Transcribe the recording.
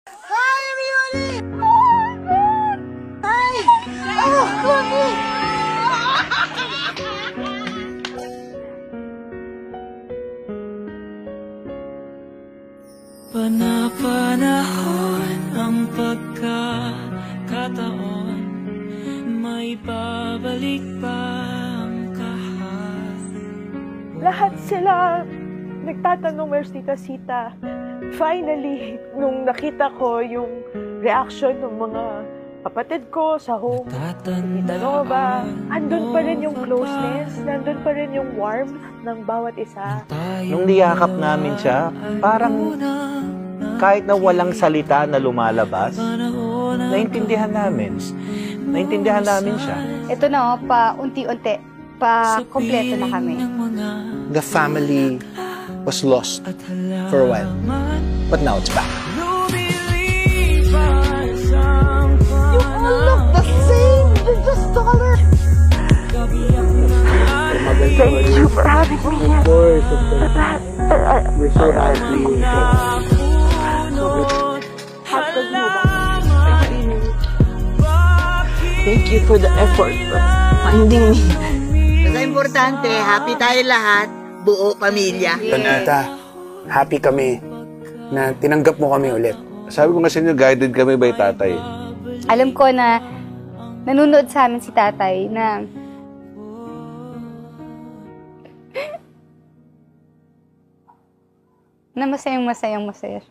Hi, everybody! Hi! Oh, Courtney! Panapanahon ang pagkakataon, may babalik pa ang Lahat sila nagtatanong, where's Tita Sita? Finally, nung nakita ko yung reaction ng mga kapatid ko sa home, Tita Nova, andun pa rin yung closeness, nandun pa rin yung warmth ng bawat isa. Nung niyakap namin siya, parang kahit na walang salita na lumalabas, naintindihan namin. Naintindihan namin siya. Ito na, pa-unti-unti, pa-kompleto na kami. The family was lost for a while, but now it's back. You all look the same! You're just taller! Thank you for having me here. Of course. We're so happy. Thank you for the effort for finding me. Basta importante, happy tayo lahat, buo pamilya. Donata, happy kami na tinanggap mo kami ulit. Sabi ko kasi niyo, guided kami by tatay. Alam ko na nanonood sa amin si tatay na masayang masaya.